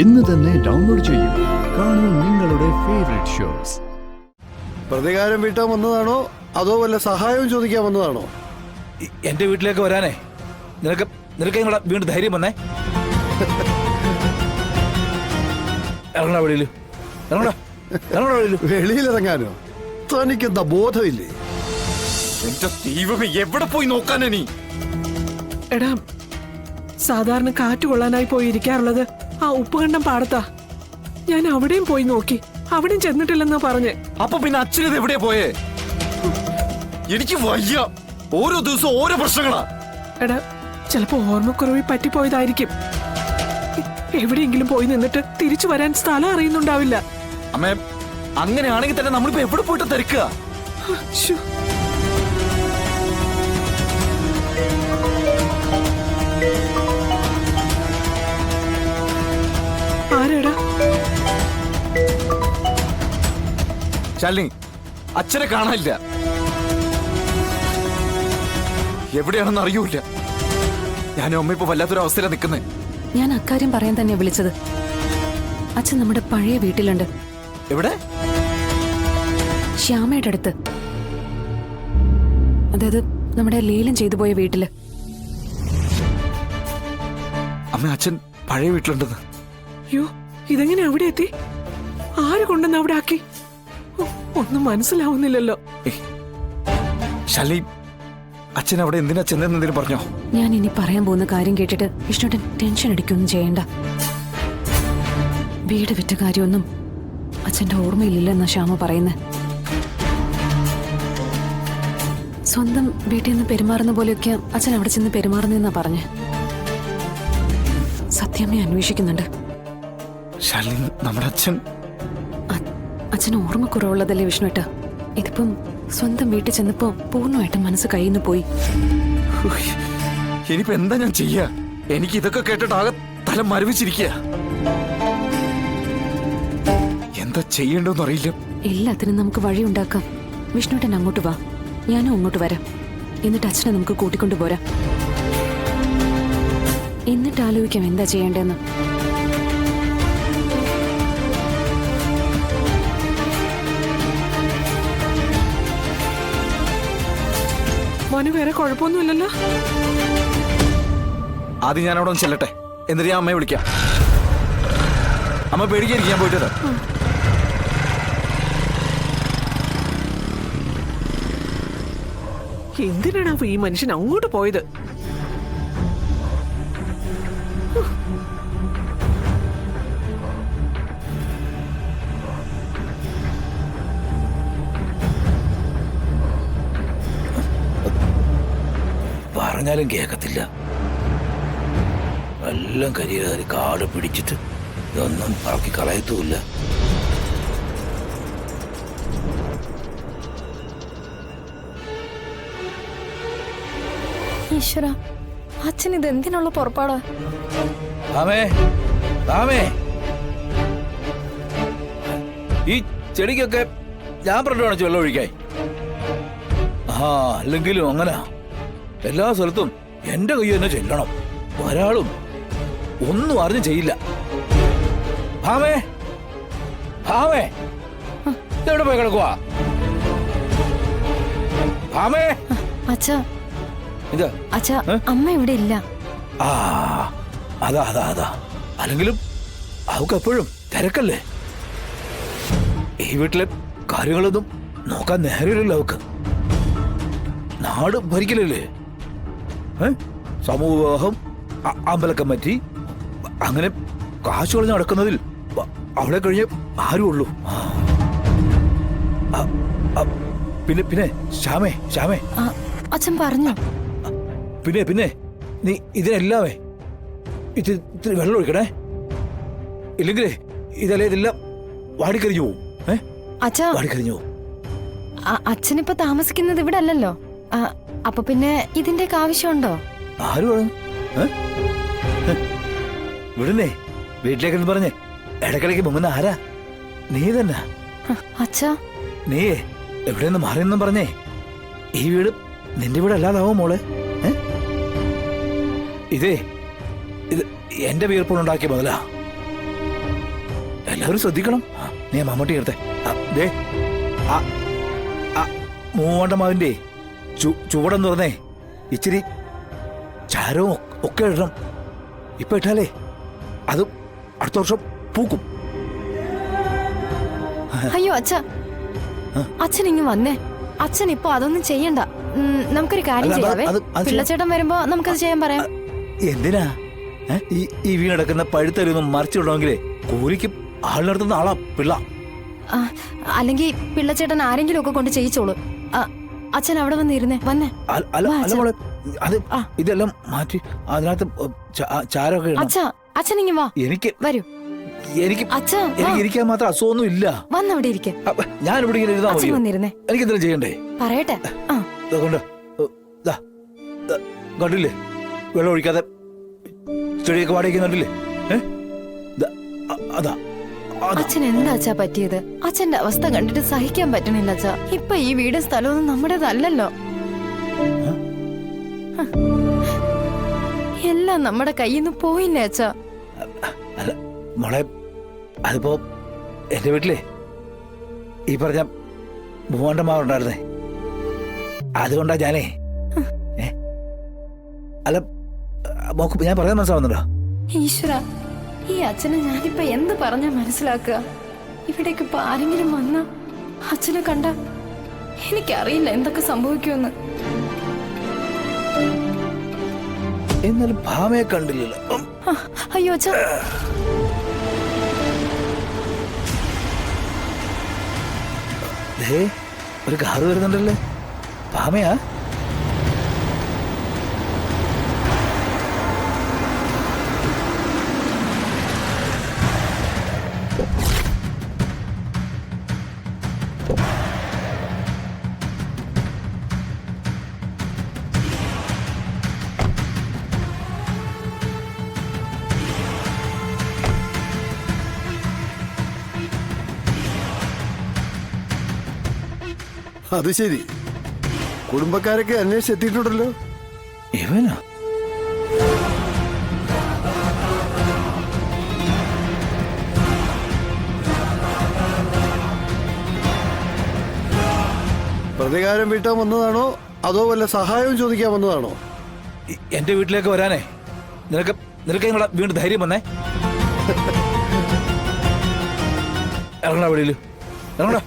ഇന്ന് തന്നെ ഡൗൺലോഡ് ചെയ്യൂ. കാണൂ നിങ്ങളുടെ ഫേവറേറ്റ് ഷോസ്. പ്രതികാരം വീട്ടാൻ വന്നതാണോ അതോ വല്ല സഹായവും ചോദിക്കാൻ വന്നതാണോ? എന്റെ വീട്ടിലേക്ക് വരാനേ നിനക്ക് നിങ്ങളുടെ വീണ്ടും ധൈര്യം വന്നേ? ഇറങ്ങണ വെളിയിൽ, ഇറങ്ങണ വെളിയിൽ. വെളിയിലിറങ്ങാനോ? തനിക്കെന്താ ബോധമില്ലേ? എന്റെ ദൈവമേ, എവിടെ പോയി നോക്കാനാ നീ? എടാ, സാധാരണ കാറ്റ് കൊള്ളാനായി പോയി ഇരിക്കാറുള്ളത് ആ ഉപ്പുകണ്ടം പാടത്താ. ഞാൻ അവിടെയും പോയി നോക്കി, അവിടെയും ചെന്നിട്ടില്ലെന്നാ പറഞ്ഞേ. അപ്പൊ പിന്നെ അച്ഛനത് എവിടെയാ പോയേ? എനിക്ക് വയ്യ. ഓരോ ദിവസവും ഓരോ പ്രശ്നങ്ങളാ. എടാ, ചിലപ്പോ ഓർമ്മക്കുറവിൽ പറ്റിപ്പോയതായിരിക്കും. എവിടെയെങ്കിലും പോയി നിന്നിട്ട് തിരിച്ചു വരാൻ സ്ഥലം അറിയുന്നുണ്ടാവില്ല. അമ്മേ, അങ്ങനെയാണെങ്കിൽ തന്നെ നമ്മളിപ്പോ എവിടെ പോയിട്ട് തിരക്കുക? ശ്ശോ. ആരെടാ? ശാലിനി, അച്ഛനെ കാണാനില്ല. എവിടെയാണെന്ന് അറിയൂല. ഞാനും അമ്മ ഇപ്പൊ വല്ലാത്തൊരു അവസ്ഥയിലാണ് നിൽക്കുന്നത്. ഞാൻ അക്കാര്യം പറയാൻ തന്നെ വിളിച്ചത്. അച്ഛൻ നമ്മുടെ പഴയ വീട്ടിലുണ്ട്. എവിടെ? ശ്യാമയുടെ അടുത്ത്. അതായത് നമ്മുടെ ലേലം ചെയ്തു പോയ വീട്ടില്. അമ്മ, അച്ഛൻ പഴയ വീട്ടിലുണ്ടെന്ന്. അയ്യോ, ഇതെങ്ങനെ അവിടെ എത്തി? ആര് കൊണ്ടുവന്ന് അവിടെ ആക്കി? ഒന്നും മനസ്സിലാവുന്നില്ലല്ലോ. ശാലിനി, അച്ഛൻ അവിടെ എന്തിനാ ചെന്നെന്തെങ്കിലും പറഞ്ഞോ? ഞാൻ ഇനി പറയാൻ പോകുന്ന കാര്യം കേട്ടിട്ട് വിഷ്ണുട്ടൻ ടെൻഷൻ അടിക്കൊന്നും ചെയ്യണ്ട. വീട് വിറ്റ കാര്യമൊന്നും അച്ഛന്റെ ഓർമ്മയിലില്ലെന്നാ ശ്യാമ പറയുന്നത്. സ്വന്തം വീട്ടിൽ നിന്ന് പെരുമാറുന്ന പോലെയൊക്കെ അച്ഛൻ അവിടെ ചെന്ന് പെരുമാറുന്നെന്നാ പറഞ്ഞ്. സത്യമേ അന്വേഷിക്കുന്നുണ്ട്. ശാലിനി, നമ്മുടെ അച്ഛൻ അച്ഛന് ഓർമ്മക്കുറവുള്ളതല്ലേ വിഷ്ണുട്ട? ഇതിപ്പം സ്വന്തം വീട്ടിൽ ചെന്നപ്പോ പൂർണ്ണമായിട്ടും മനസ്സ് കയ്യിൽ പോയി. ഇനിയിപ്പോ എന്താ ഞാൻ ചെയ്യാ? എനിക്ക് ഇതൊക്കെ കേട്ടിട്ട് ആകെ തല മരവിച്ചിരിക്കുക. എന്താ ചെയ്യേണ്ടതെന്ന് അറിയില്ല. എല്ലാത്തിനും നമുക്ക് വഴി ഉണ്ടാക്കാം. വിഷ്ണുട്ടൻ അങ്ങോട്ട് വാ, ഞാനും അങ്ങോട്ട് വരാം. എന്നിട്ട് അച്ഛനെ നമുക്ക് കൂട്ടിക്കൊണ്ടു പോരാ. എന്നിട്ട് ആലോചിക്കാം എന്താ ചെയ്യേണ്ടതെന്ന്. മോന് വേറെ കുഴപ്പമൊന്നുമില്ലല്ലോ? ആദ്യം ഞാൻ അവിടെ ഒന്ന് ചെല്ലട്ടെ, എന്നിട്ട് ഞാൻ അമ്മയെ വിളിക്കാം. അമ്മ പേടിക്കാതിരിക്കാൻ പോയിട്ടത്. എന്തിനാണ് ഈ മനുഷ്യൻ അങ്ങോട്ട് പോയത്? പറഞ്ഞാലും കേക്കത്തില്ല. എല്ലാം കരിയേറി കാട് പിടിച്ചിട്ട് ഇതൊന്നും പറക്കി കളയത്തുമില്ല. ഈശ്വര, അച്ഛൻ ഇത് എന്തിനുള്ള പുറപ്പാടാ? ഈ ചെടിക്കൊക്കെ ഞാൻ പറഞ്ഞു കാണിച്ചു വെള്ളം ഒഴിക്കായി. അല്ലെങ്കിലും അങ്ങനെ എല്ലാ സ്ഥലത്തും എന്റെ കൈ തന്നെ ചെല്ലണം. ഒരാളും ഒന്നും അറിഞ്ഞു ചെയ്യില്ല. എവിടെ പോയി കിടക്കുവാ? അമ്മ ഇവിടെ ഇല്ല. അതാ അല്ലെങ്കിലും അവക്ക് എപ്പോഴും തിരക്കല്ലേ. ഈ വീട്ടിലെ കാര്യങ്ങളൊന്നും നോക്കാൻ നേരമില്ലല്ലോ അവക്ക്. നാട് ഭരിക്കലല്ലേ. സമൂഹം, അമ്പലക്കമ്മറ്റി, അങ്ങനെ കാശ് കളഞ്ഞ് നടക്കുന്നതിൽ അവളെ കഴിഞ്ഞ് ആരും ഉള്ളൂ. പിന്നെ ശ്യാമേ അച്ഛൻ പറഞ്ഞു. പിന്നെ നീ ഇതിനെല്ലാമേ ഇത്തിരി വെള്ളം ഒഴിക്കണേ. ഇല്ലെങ്കിലേ ഇതെല്ലാം വാടിക്കരിഞ്ഞു പോവും. വാടിക്കരിഞ്ഞു പോവും. അച്ഛനിപ്പോ താമസിക്കുന്നത് ഇവിടെ അല്ലല്ലോ. അപ്പൊ പിന്നെ ഇതിന്റെയൊക്കെ ആവശ്യമുണ്ടോ? ആരും വിടുന്നേ വീട്ടിലേക്കെന്ന് പറഞ്ഞേ ഇടക്കിടയ്ക്ക് മുങ്ങുന്ന ആരാ? നീ തന്നെ. അച്ഛാ, നീ എവിടെയെന്ന് മാറിയെന്നും പറഞ്ഞേ ഈ വീട് നിന്റെ വീട് അല്ലാതാവും മോളെ. ഇത് എന്റെ വീർപ്പുണ്ടാക്കിയ മുതലാ. എല്ലാവരും ശ്രദ്ധിക്കണം. നീ ആ മമ്മൂട്ടി എടുത്തേ. ദേ മൂവണ്ടമാവിന്റെ ചുവടെന്ന് പറഞ്ഞേ ഇച്ചിരി ചാരവും ഒക്കെ ഇടണം. ഇപ്പൊ ഇട്ടാലേ അത് അടുത്ത വർഷം പൂക്കും. അയ്യോ അച്ഛ, അച്ഛൻ ഇങ്ങ് വന്നേ. അച്ഛൻ ഇപ്പൊ അതൊന്നും ചെയ്യണ്ട. നമുക്കൊരു കാര്യം അല്ല, ചെയ്യാവേ. അത് പിള്ളച്ചേട്ടൻ വരുമ്പോ നമുക്കത് ചെയ്യാൻ പറയാം. എന്തിനാ ഈ വീണടക്കുന്ന പഴുത്തരൊന്നും മറിച്ചിടണമെങ്കിലേ കൂലിക്ക് ആളിനടുത്തുന്ന ആളാ പിള്ള. അല്ലെങ്കിൽ പിള്ളച്ചേട്ടൻ ആരെങ്കിലും ഒക്കെ കൊണ്ട് ചെയ്യിച്ചോളൂ. അച്ഛൻ അവിടെ വന്നിരുന്നേ. വന്നേ. അല്ല മോളെ, അത് ഇതെല്ലാം മാറ്റി അതിനകത്ത് ചാരമൊക്കെ ഇടണം. അച്ഛാ, അച്ഛൻ ഇങ്ങ് വാ. എനിക്ക് വരൂ. എനിക്ക് ഇരിക്കാൻ മാത്രം അസുഖമൊന്നും ഇല്ല. വന്നവിടെ ഇരിക്ക. ഞാൻ ഇവിടെ ഇങ്ങനെ ഇരുന്നാ അച്ഛൻ മതിയോ? വന്നിരുന്നേ. എനിക്ക് എന്തെങ്കിലും ചെയ്യണ്ടേ? പറയട്ടെ. ദാ കൊണ്ട് കണ്ടില്ലേ വെള്ളം ഒഴിക്കാതെ ചെടിയൊക്കെ വാടകയ്ക്കുന്നുണ്ടല്ലേ? അതാ അച്ഛൻ എന്താ അച്ഛാ പറ്റിയത്? അച്ഛന്റെ അവസ്ഥ കണ്ടിട്ട് സഹിക്കാൻ പറ്റണില്ല അച്ഛാ. ഇപ്പൊ ഈ വീടും സ്ഥലവും നമ്മുടേതല്ലല്ലോ. എല്ലാം നമ്മുടെ കയ്യിൽ നിന്ന് പോയില്ലേ അച്ഛാ? അല്ല മോളെ, അതിപ്പോ എന്റെ വീട്ടിലെ ഈ പറഞ്ഞ മൂവണ്ടമാവുണ്ടായിരുന്നേ, അതുകൊണ്ടാ ഞാനേ. അല്ല മോക്ക് ഞാൻ പറയാൻ മനസ്സിലാവുന്നുണ്ടോ? ഈശ്വര, ഈ അച്ഛനെ ഞാനിപ്പോ എന്ത് പറഞ്ഞാ മനസ്സിലാക്കുക? ഇവിടേക്ക് ഇപ്പൊ ആരെങ്കിലും വന്ന അച്ഛനെ കണ്ട എനിക്കറിയില്ല എന്തൊക്കെ സംഭവിക്കുമെന്ന്. എന്നാലും ഭാമയെ കണ്ടില്ലല്ലോ. അയ്യോ അച്ഛാ, ഒരു കാറ് വരുന്നുണ്ടല്ലേ? ഭാമയാ? അത് ശരി, കുടുംബക്കാരൊക്കെ അന്വേഷിച്ചെത്തിയിട്ടുണ്ടല്ലോ. ഇവനാ? പ്രതികാരം വീട്ടാൻ വന്നതാണോ അതോ വല്ല സഹായവും ചോദിക്കാൻ വന്നതാണോ? എന്റെ വീട്ടിലേക്ക് വരാനേ നിനക്ക് നിങ്ങളുടെ വീണ്ടും ധൈര്യം വന്നേ? ഇറങ്ങണ വെളിയില്, ഇറങ്ങണ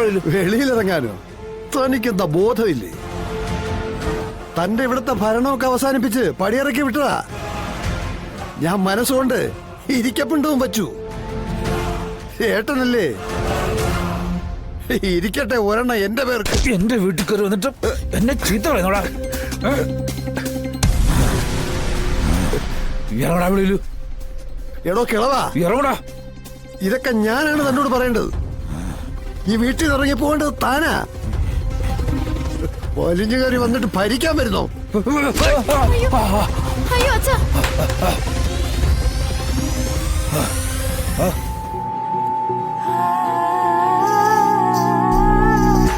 വെളിയില്. വെളിയിലിറങ്ങാനോ? തനിക്കെന്താ ബോധമില്ലേ? തന്റെ ഇവിടുത്തെ ഭരണമൊക്കെ അവസാനിപ്പിച്ച് പടിയിറക്കി വിട്ടതാ. ഞാൻ മനസ്സുകൊണ്ട് ഇരിക്കപ്പിണ്ടവും വച്ചു. ഏട്ടനല്ലേ? ഇരിക്കട്ടെ, ഒരെണ്ണ എന്റെ പേർക്ക്. എന്റെ വീട്ടിൽ കയറി വന്നിട്ട് എന്നെ ചീത്ത പറയുന്നോടാ. ഇറങ്ങടാ വെളിയില്. എടോ കിളവാ, ഇറങ്ങടാ. ഇതൊക്കെ ഞാനാണ് തന്നോട് പറയേണ്ടത്. ഈ വീട്ടിൽ നിന്ന് ഇറങ്ങി പോകേണ്ടത് താനാ. വലിഞ്ഞു കയറി വന്നിട്ട് ഭരിക്കാൻ വരുന്നോ?